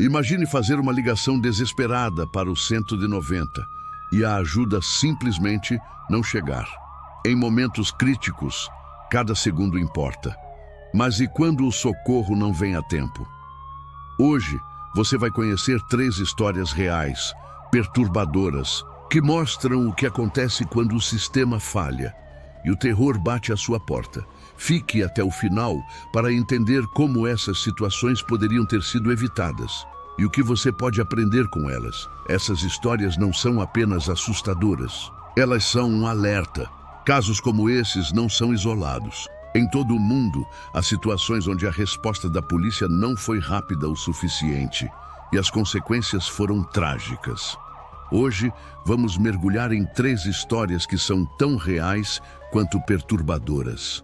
Imagine fazer uma ligação desesperada para o 190 e a ajuda simplesmente não chegar. Em momentos críticos, cada segundo importa. Mas e quando o socorro não vem a tempo? Hoje, você vai conhecer 3 histórias reais, perturbadoras, que mostram o que acontece quando o sistema falha e o terror bate à sua porta. Fique até o final para entender como essas situações poderiam ter sido evitadas e o que você pode aprender com elas. Essas histórias não são apenas assustadoras, elas são um alerta. Casos como esses não são isolados. Em todo o mundo, há situações onde a resposta da polícia não foi rápida o suficiente e as consequências foram trágicas. Hoje, vamos mergulhar em 3 histórias que são tão reais quanto perturbadoras.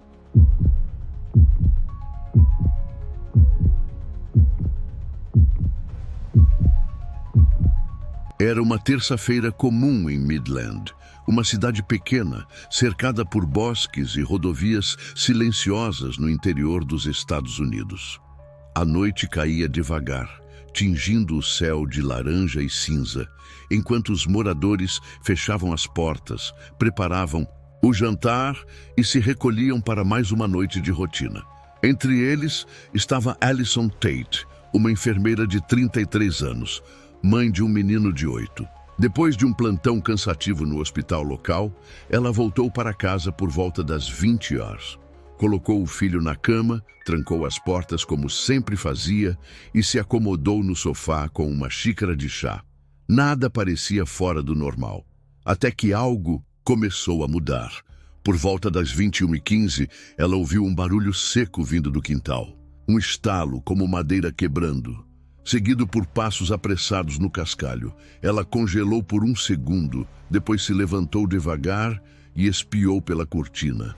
Era uma terça-feira comum em Midland, uma cidade pequena, cercada por bosques e rodovias silenciosas no interior dos Estados Unidos. A noite caía devagar, tingindo o céu de laranja e cinza, enquanto os moradores fechavam as portas, preparavam o jantar e se recolhiam para mais uma noite de rotina. Entre eles estava Allison Tate, uma enfermeira de 33 anos, mãe de um menino de 8. Depois de um plantão cansativo no hospital local, ela voltou para casa por volta das 20 horas. Colocou o filho na cama, trancou as portas como sempre fazia e se acomodou no sofá com uma xícara de chá. Nada parecia fora do normal, até que algo começou a mudar. Por volta das 21h15, ela ouviu um barulho seco vindo do quintal. Um estalo como madeira quebrando, seguido por passos apressados no cascalho. Ela congelou por um segundo, depois se levantou devagar e espiou pela cortina.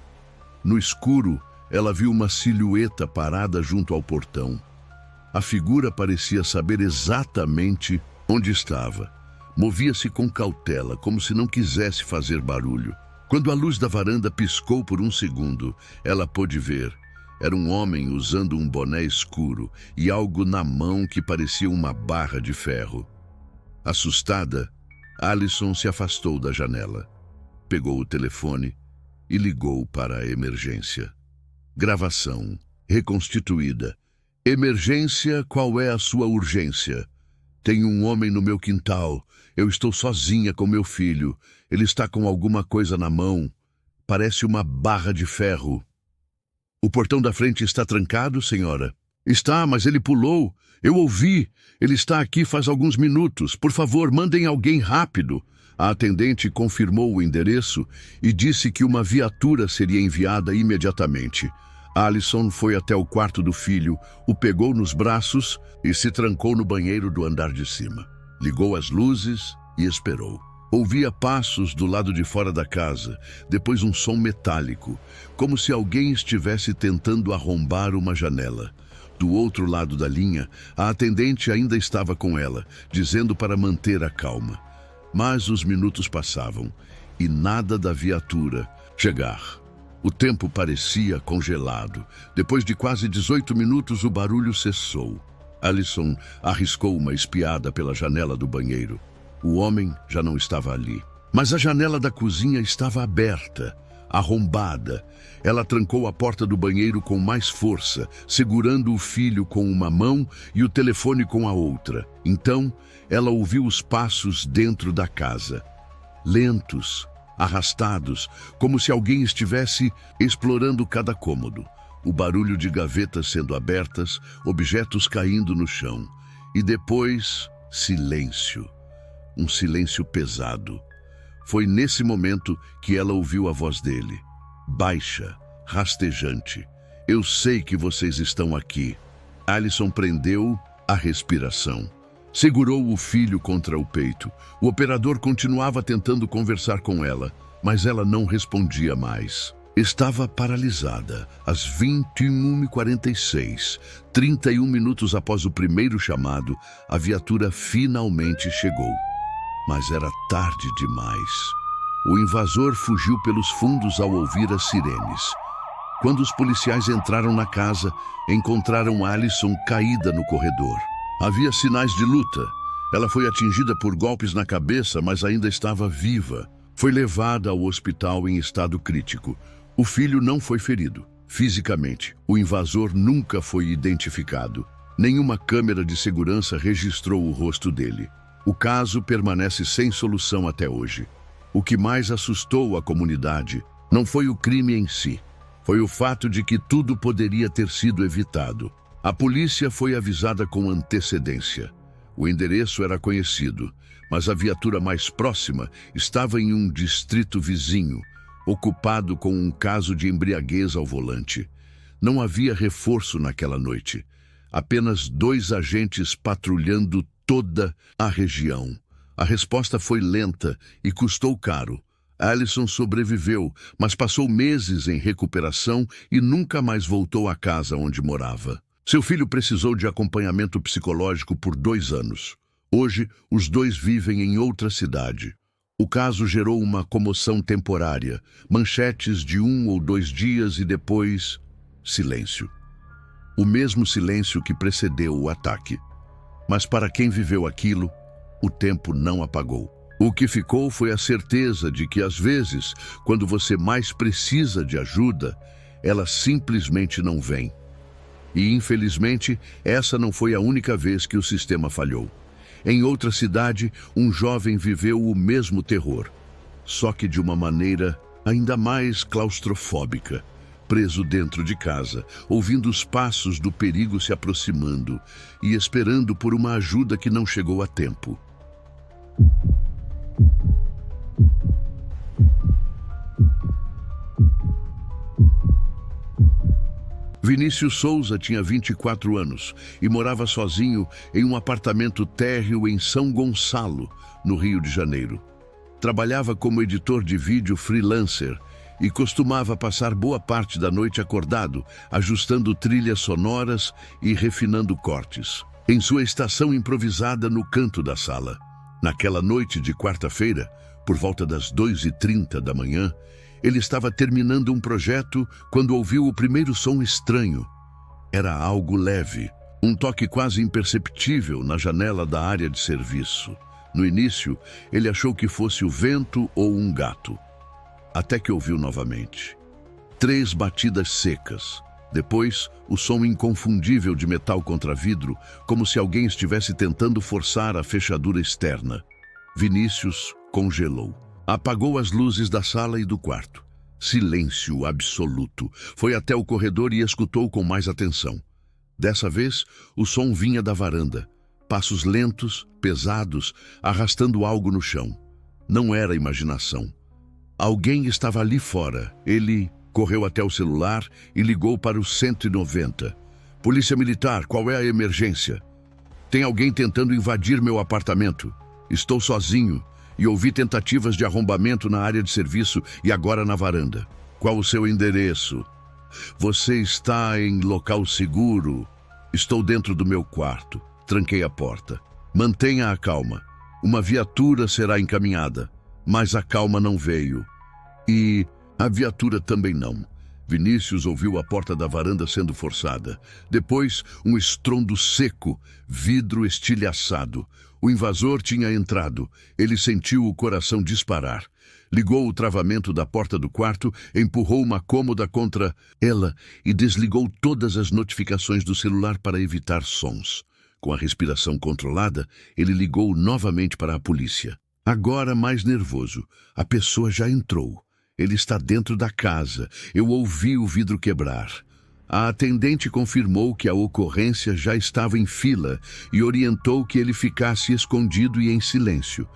No escuro, ela viu uma silhueta parada junto ao portão. A figura parecia saber exatamente onde estava. Movia-se com cautela, como se não quisesse fazer barulho. Quando a luz da varanda piscou por um segundo, ela pôde ver. Era um homem usando um boné escuro e algo na mão que parecia uma barra de ferro. Assustada, Allison se afastou da janela. Pegou o telefone e ligou para a emergência. Gravação reconstituída. Emergência, qual é a sua urgência? Tem um homem no meu quintal. Eu estou sozinha com meu filho. Ele está com alguma coisa na mão. Parece uma barra de ferro. O portão da frente está trancado, senhora? Está, mas ele pulou. Eu ouvi. Ele está aqui faz alguns minutos. Por favor, mandem alguém rápido. A atendente confirmou o endereço e disse que uma viatura seria enviada imediatamente. Allison foi até o quarto do filho, o pegou nos braços e se trancou no banheiro do andar de cima. Ligou as luzes e esperou. Ouvia passos do lado de fora da casa, depois um som metálico, como se alguém estivesse tentando arrombar uma janela. Do outro lado da linha, a atendente ainda estava com ela, dizendo para manter a calma. Mas os minutos passavam e nada da viatura chegar. O tempo parecia congelado. Depois de quase 18 minutos, o barulho cessou. Allison arriscou uma espiada pela janela do banheiro. O homem já não estava ali. Mas a janela da cozinha estava aberta, arrombada. Ela trancou a porta do banheiro com mais força, segurando o filho com uma mão e o telefone com a outra. Então, ela ouviu os passos dentro da casa. Lentos, arrastados, como se alguém estivesse explorando cada cômodo. O barulho de gavetas sendo abertas, objetos caindo no chão. E depois, silêncio. Um silêncio pesado. Foi nesse momento que ela ouviu a voz dele, baixa, rastejante. Eu sei que vocês estão aqui. Allison prendeu a respiração. Segurou o filho contra o peito. O operador continuava tentando conversar com ela, mas ela não respondia mais. Estava paralisada. Às 21h46, 31 minutos após o primeiro chamado, a viatura finalmente chegou. Mas era tarde demais. O invasor fugiu pelos fundos ao ouvir as sirenes. Quando os policiais entraram na casa, encontraram Allison caída no corredor. Havia sinais de luta. Ela foi atingida por golpes na cabeça, mas ainda estava viva. Foi levada ao hospital em estado crítico. O filho não foi ferido. Fisicamente, o invasor nunca foi identificado. Nenhuma câmera de segurança registrou o rosto dele. O caso permanece sem solução até hoje. O que mais assustou a comunidade não foi o crime em si. Foi o fato de que tudo poderia ter sido evitado. A polícia foi avisada com antecedência. O endereço era conhecido, mas a viatura mais próxima estava em um distrito vizinho, ocupado com um caso de embriaguez ao volante. Não havia reforço naquela noite. Apenas 2 agentes patrulhando toda a região. A resposta foi lenta e custou caro. Allison sobreviveu, mas passou meses em recuperação e nunca mais voltou à casa onde morava. Seu filho precisou de acompanhamento psicológico por 2 anos. Hoje, os 2 vivem em outra cidade. O caso gerou uma comoção temporária, manchetes de 1 ou 2 dias e depois, silêncio. O mesmo silêncio que precedeu o ataque. Mas para quem viveu aquilo, o tempo não apagou. O que ficou foi a certeza de que, às vezes, quando você mais precisa de ajuda, ela simplesmente não vem. E, infelizmente, essa não foi a única vez que o sistema falhou. Em outra cidade, um jovem viveu o mesmo terror, só que de uma maneira ainda mais claustrofóbica. Preso dentro de casa, ouvindo os passos do perigo se aproximando e esperando por uma ajuda que não chegou a tempo. Vinícius Souza tinha 24 anos e morava sozinho em um apartamento térreo em São Gonçalo, no Rio de Janeiro. Trabalhava como editor de vídeo freelancer e costumava passar boa parte da noite acordado, ajustando trilhas sonoras e refinando cortes, em sua estação improvisada no canto da sala. Naquela noite de quarta-feira, por volta das 2h30 da manhã, ele estava terminando um projeto quando ouviu o primeiro som estranho. Era algo leve, um toque quase imperceptível na janela da área de serviço. No início, ele achou que fosse o vento ou um gato. Até que ouviu novamente. 3 batidas secas. Depois, o som inconfundível de metal contra vidro, como se alguém estivesse tentando forçar a fechadura externa. Vinícius congelou. Apagou as luzes da sala e do quarto. Silêncio absoluto. Foi até o corredor e escutou com mais atenção. Dessa vez, o som vinha da varanda. Passos lentos, pesados, arrastando algo no chão. Não era imaginação. Alguém estava ali fora. Ele correu até o celular e ligou para o 190. Polícia Militar, qual é a emergência? Tem alguém tentando invadir meu apartamento. Estou sozinho e ouvi tentativas de arrombamento na área de serviço e agora na varanda. Qual o seu endereço? Você está em local seguro? Estou dentro do meu quarto. Tranquei a porta. Mantenha a calma. Uma viatura será encaminhada. Mas a calma não veio. E a viatura também não. Vinícius ouviu a porta da varanda sendo forçada. Depois, um estrondo seco, vidro estilhaçado. O invasor tinha entrado. Ele sentiu o coração disparar. Ligou o travamento da porta do quarto, empurrou uma cômoda contra ela e desligou todas as notificações do celular para evitar sons. Com a respiração controlada, ele ligou novamente para a polícia. Agora mais nervoso. A pessoa já entrou. Ele está dentro da casa. Eu ouvi o vidro quebrar. A atendente confirmou que a ocorrência já estava em fila e orientou que ele ficasse escondido e em silêncio.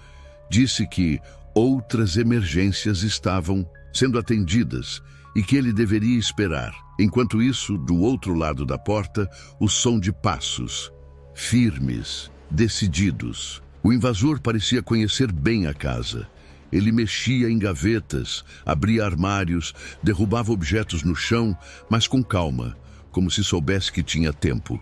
Disse que outras emergências estavam sendo atendidas e que ele deveria esperar. Enquanto isso, do outro lado da porta, o som de passos. Firmes, decididos. O invasor parecia conhecer bem a casa. Ele mexia em gavetas, abria armários, derrubava objetos no chão, mas com calma, como se soubesse que tinha tempo.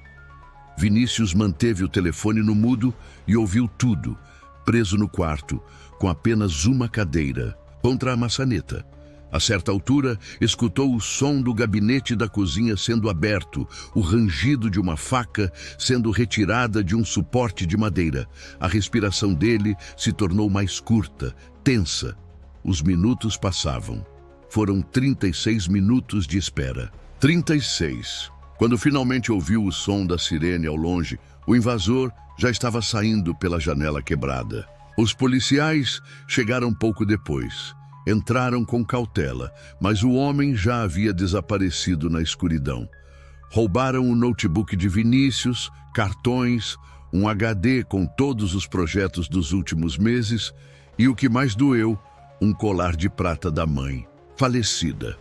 Vinícius manteve o telefone no mudo e ouviu tudo, preso no quarto, com apenas uma cadeira, contra a maçaneta. A certa altura, escutou o som do gabinete da cozinha sendo aberto, o rangido de uma faca sendo retirada de um suporte de madeira. A respiração dele se tornou mais curta, tensa. Os minutos passavam. Foram 36 minutos de espera. 36. Quando finalmente ouviu o som da sirene ao longe, o invasor já estava saindo pela janela quebrada. Os policiais chegaram pouco depois. Entraram com cautela, mas o homem já havia desaparecido na escuridão. Roubaram o notebook de Vinícius, cartões, um HD com todos os projetos dos últimos meses e, o que mais doeu, um colar de prata da mãe, falecida.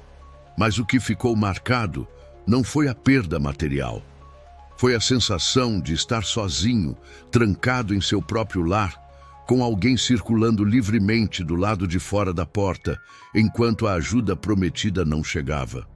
Mas o que ficou marcado não foi a perda material. Foi a sensação de estar sozinho, trancado em seu próprio lar, com alguém circulando livremente do lado de fora da porta, enquanto a ajuda prometida não chegava.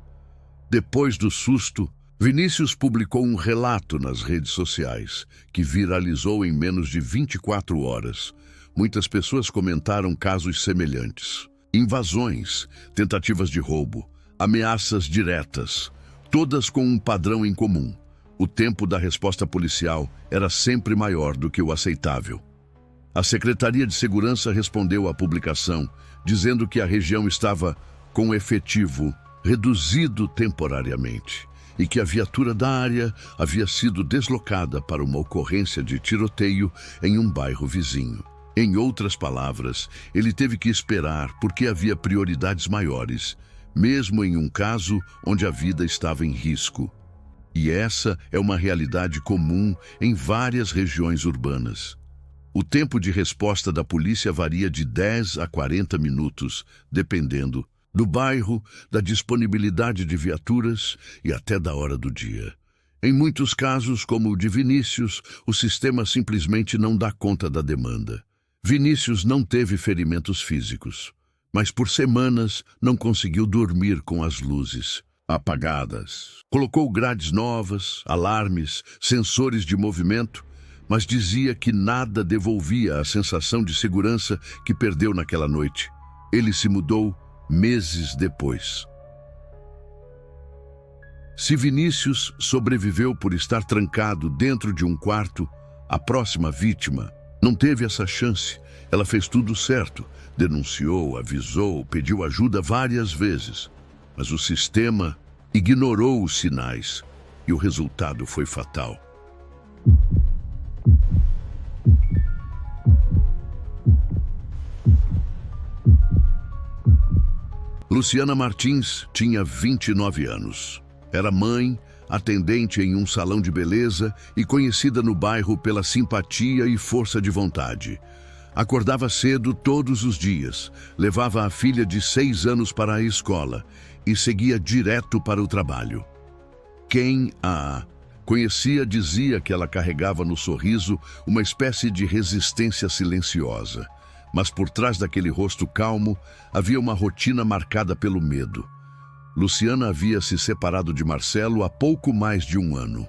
Depois do susto, Vinícius publicou um relato nas redes sociais, que viralizou em menos de 24 horas. Muitas pessoas comentaram casos semelhantes. Invasões, tentativas de roubo, ameaças diretas, todas com um padrão em comum. O tempo da resposta policial era sempre maior do que o aceitável. A Secretaria de Segurança respondeu à publicação, dizendo que a região estava com o efetivo reduzido temporariamente e que a viatura da área havia sido deslocada para uma ocorrência de tiroteio em um bairro vizinho. Em outras palavras, ele teve que esperar porque havia prioridades maiores, mesmo em um caso onde a vida estava em risco. E essa é uma realidade comum em várias regiões urbanas. O tempo de resposta da polícia varia de 10 a 40 minutos, dependendo do bairro, da disponibilidade de viaturas e até da hora do dia. Em muitos casos, como o de Vinícius, o sistema simplesmente não dá conta da demanda. Vinícius não teve ferimentos físicos, mas por semanas não conseguiu dormir com as luzes apagadas. Colocou grades novas, alarmes, sensores de movimento, mas dizia que nada devolvia a sensação de segurança que perdeu naquela noite. Ele se mudou meses depois. Se Vinícius sobreviveu por estar trancado dentro de um quarto, a próxima vítima não teve essa chance. Ela fez tudo certo, denunciou, avisou, pediu ajuda várias vezes, mas o sistema ignorou os sinais e o resultado foi fatal. Luciana Martins tinha 29 anos. Era mãe, atendente em um salão de beleza e conhecida no bairro pela simpatia e força de vontade. Acordava cedo todos os dias, levava a filha de 6 anos para a escola e seguia direto para o trabalho. Quem a conhecia dizia que ela carregava no sorriso uma espécie de resistência silenciosa. Mas por trás daquele rosto calmo havia uma rotina marcada pelo medo. Luciana havia se separado de Marcelo há pouco mais de um ano.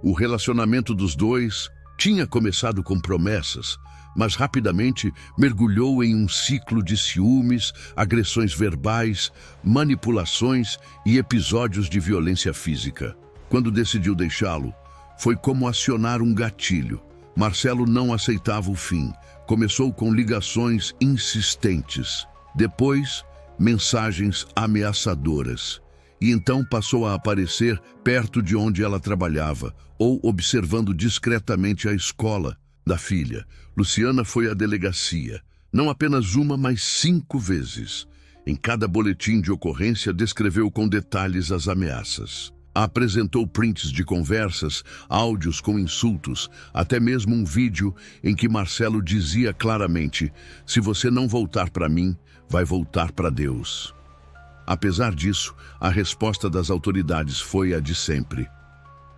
O relacionamento dos dois tinha começado com promessas, mas rapidamente mergulhou em um ciclo de ciúmes, agressões verbais, manipulações e episódios de violência física. Quando decidiu deixá-lo, foi como acionar um gatilho. Marcelo não aceitava o fim. Começou com ligações insistentes, depois mensagens ameaçadoras, e então passou a aparecer perto de onde ela trabalhava ou observando discretamente a escola da filha. Luciana foi à delegacia, não apenas uma, mas 5 vezes. Em cada boletim de ocorrência descreveu com detalhes as ameaças. Apresentou prints de conversas, áudios com insultos, até mesmo um vídeo em que Marcelo dizia claramente: "Se você não voltar para mim, vai voltar para Deus." Apesar disso, a resposta das autoridades foi a de sempre.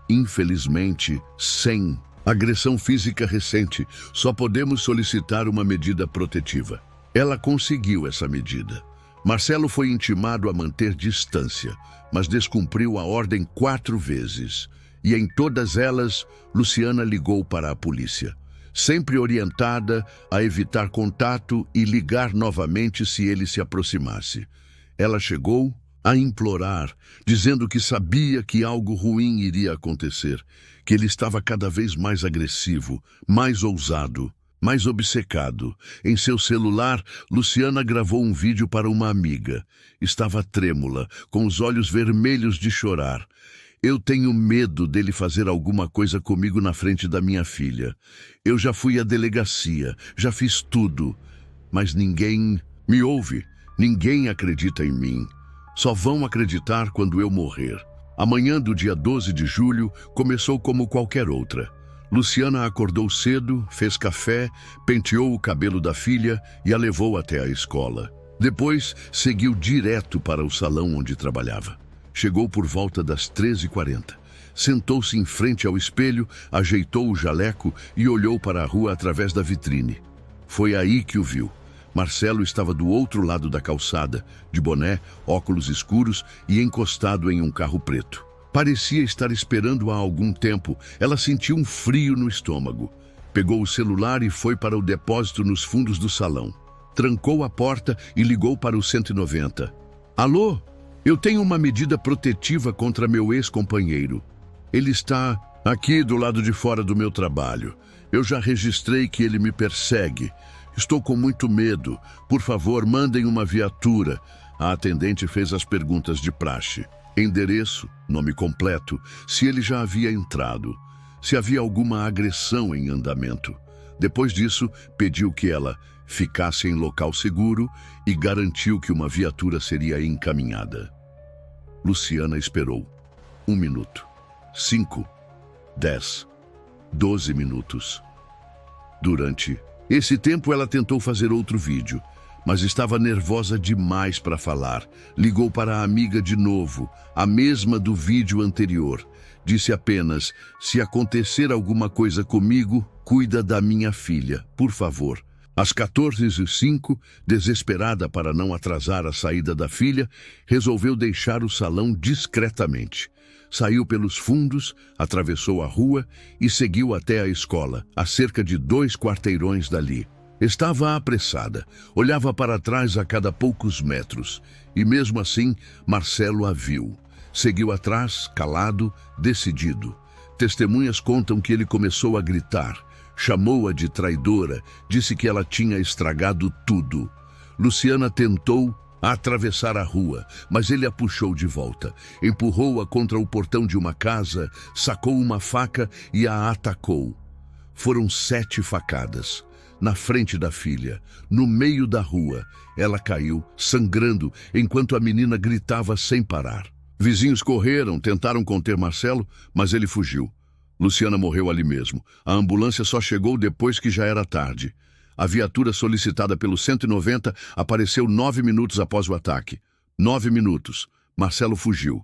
Infelizmente, sem agressão física recente, só podemos solicitar uma medida protetiva. Ela conseguiu essa medida. Marcelo foi intimado a manter distância, mas descumpriu a ordem 4 vezes. E em todas elas, Luciana ligou para a polícia, sempre orientada a evitar contato e ligar novamente se ele se aproximasse. Ela chegou a implorar, dizendo que sabia que algo ruim iria acontecer, que ele estava cada vez mais agressivo, mais ousado, mais obcecado. Em seu celular, Luciana gravou um vídeo para uma amiga. Estava trêmula, com os olhos vermelhos de chorar. Eu tenho medo dele fazer alguma coisa comigo na frente da minha filha. Eu já fui à delegacia, já fiz tudo, mas ninguém me ouve, ninguém acredita em mim. Só vão acreditar quando eu morrer. A manhã do dia 12 de julho começou como qualquer outra. Luciana acordou cedo, fez café, penteou o cabelo da filha e a levou até a escola. Depois, seguiu direto para o salão onde trabalhava. Chegou por volta das 13h40. Sentou-se em frente ao espelho, ajeitou o jaleco e olhou para a rua através da vitrine. Foi aí que o viu. Marcelo estava do outro lado da calçada, de boné, óculos escuros e encostado em um carro preto. Parecia estar esperando há algum tempo. Ela sentiu um frio no estômago. Pegou o celular e foi para o depósito nos fundos do salão. Trancou a porta e ligou para o 190. Alô? Eu tenho uma medida protetiva contra meu ex-companheiro. Ele está aqui do lado de fora do meu trabalho. Eu já registrei que ele me persegue. Estou com muito medo. Por favor, mandem uma viatura. A atendente fez as perguntas de praxe. Endereço, nome completo, se ele já havia entrado, se havia alguma agressão em andamento. Depois disso, pediu que ela ficasse em local seguro e garantiu que uma viatura seria encaminhada. Luciana esperou. 1 minuto. 5, 10, 12 minutos. Durante esse tempo, ela tentou fazer outro vídeo, mas estava nervosa demais para falar. Ligou para a amiga de novo, a mesma do vídeo anterior. Disse apenas: se acontecer alguma coisa comigo, cuida da minha filha, por favor. Às 14h05, desesperada para não atrasar a saída da filha, resolveu deixar o salão discretamente. Saiu pelos fundos, atravessou a rua e seguiu até a escola, a cerca de 2 quarteirões dali. Estava apressada, olhava para trás a cada poucos metros, e mesmo assim, Marcelo a viu. Seguiu atrás, calado, decidido. Testemunhas contam que ele começou a gritar, chamou-a de traidora, disse que ela tinha estragado tudo. Luciana tentou atravessar a rua, mas ele a puxou de volta. Empurrou-a contra o portão de uma casa, sacou uma faca e a atacou. Foram 7 facadas. Na frente da filha, no meio da rua, ela caiu, sangrando, enquanto a menina gritava sem parar. Vizinhos correram, tentaram conter Marcelo, mas ele fugiu. Luciana morreu ali mesmo. A ambulância só chegou depois que já era tarde. A viatura solicitada pelo 190 apareceu 9 minutos após o ataque. 9 minutos. Marcelo fugiu.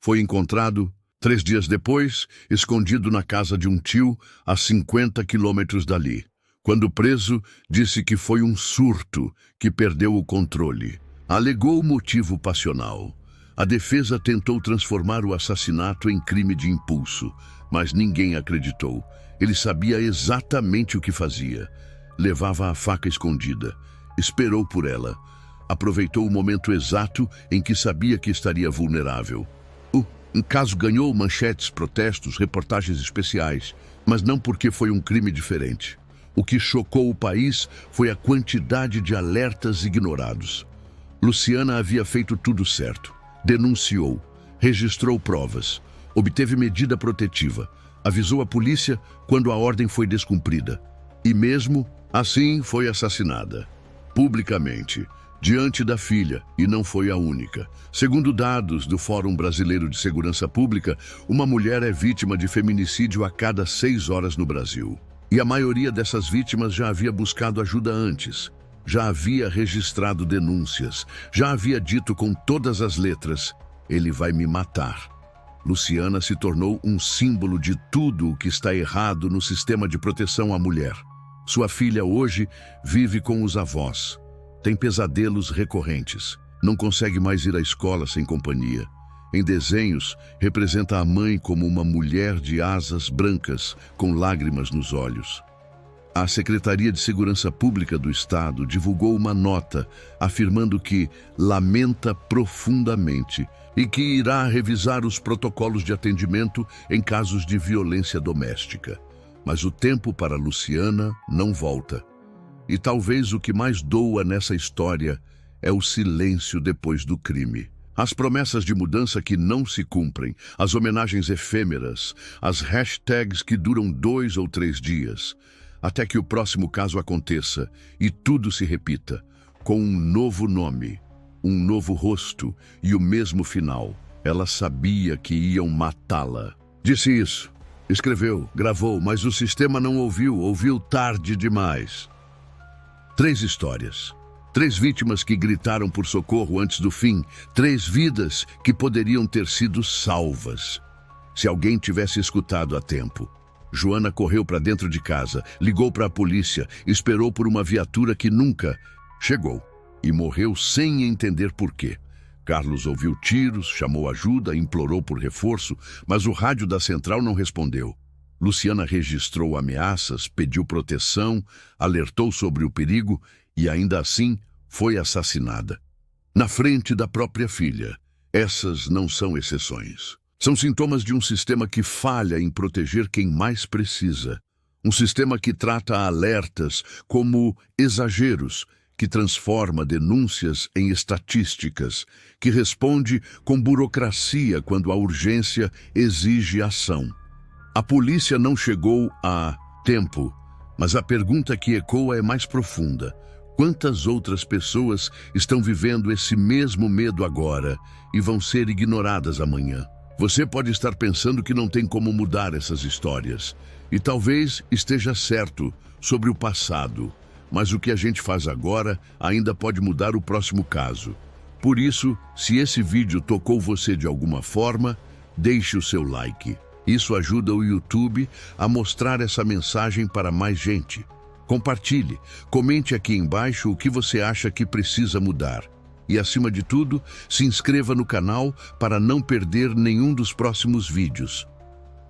Foi encontrado 3 dias depois, escondido na casa de um tio, a 50 quilômetros dali. Quando preso, disse que foi um surto, que perdeu o controle. Alegou motivo passional. A defesa tentou transformar o assassinato em crime de impulso, mas ninguém acreditou. Ele sabia exatamente o que fazia. Levava a faca escondida. Esperou por ela. Aproveitou o momento exato em que sabia que estaria vulnerável. O caso ganhou manchetes, protestos, reportagens especiais, mas não porque foi um crime diferente. O que chocou o país foi a quantidade de alertas ignorados. Luciana havia feito tudo certo. Denunciou, registrou provas, obteve medida protetiva, avisou a polícia quando a ordem foi descumprida. E mesmo assim foi assassinada, publicamente, diante da filha, e não foi a única. Segundo dados do Fórum Brasileiro de Segurança Pública, uma mulher é vítima de feminicídio a cada 6 horas no Brasil. E a maioria dessas vítimas já havia buscado ajuda antes, já havia registrado denúncias, já havia dito com todas as letras: ele vai me matar. Luciana se tornou um símbolo de tudo o que está errado no sistema de proteção à mulher. Sua filha hoje vive com os avós, tem pesadelos recorrentes, não consegue mais ir à escola sem companhia. Em desenhos, representa a mãe como uma mulher de asas brancas, com lágrimas nos olhos. A Secretaria de Segurança Pública do Estado divulgou uma nota afirmando que lamenta profundamente e que irá revisar os protocolos de atendimento em casos de violência doméstica. Mas o tempo para Luciana não volta. E talvez o que mais doa nessa história é o silêncio depois do crime. As promessas de mudança que não se cumprem, as homenagens efêmeras, as hashtags que duram 2 ou 3 dias, até que o próximo caso aconteça e tudo se repita, com um novo nome, um novo rosto e o mesmo final. Ela sabia que iam matá-la. Disse isso, escreveu, gravou, mas o sistema não ouviu tarde demais. 3 histórias. 3 vítimas que gritaram por socorro antes do fim. 3 vidas que poderiam ter sido salvas. Se alguém tivesse escutado a tempo. Joana correu para dentro de casa, ligou para a polícia, esperou por uma viatura que nunca chegou e morreu sem entender por quê. Carlos ouviu tiros, chamou ajuda, implorou por reforço, mas o rádio da central não respondeu. Luciana registrou ameaças, pediu proteção, alertou sobre o perigo e ainda assim foi assassinada. Na frente da própria filha. Essas não são exceções. São sintomas de um sistema que falha em proteger quem mais precisa. Um sistema que trata alertas como exageros, que transforma denúncias em estatísticas, que responde com burocracia quando a urgência exige ação. A polícia não chegou a tempo, mas a pergunta que ecoa é mais profunda. Quantas outras pessoas estão vivendo esse mesmo medo agora e vão ser ignoradas amanhã? Você pode estar pensando que não tem como mudar essas histórias. E talvez esteja certo sobre o passado. Mas o que a gente faz agora ainda pode mudar o próximo caso. Por isso, se esse vídeo tocou você de alguma forma, deixe o seu like. Isso ajuda o YouTube a mostrar essa mensagem para mais gente. Compartilhe, comente aqui embaixo o que você acha que precisa mudar. E, acima de tudo, se inscreva no canal para não perder nenhum dos próximos vídeos.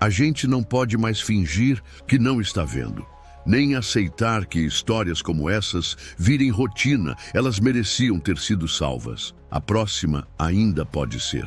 A gente não pode mais fingir que não está vendo, nem aceitar que histórias como essas virem rotina. Elas mereciam ter sido salvas. A próxima ainda pode ser.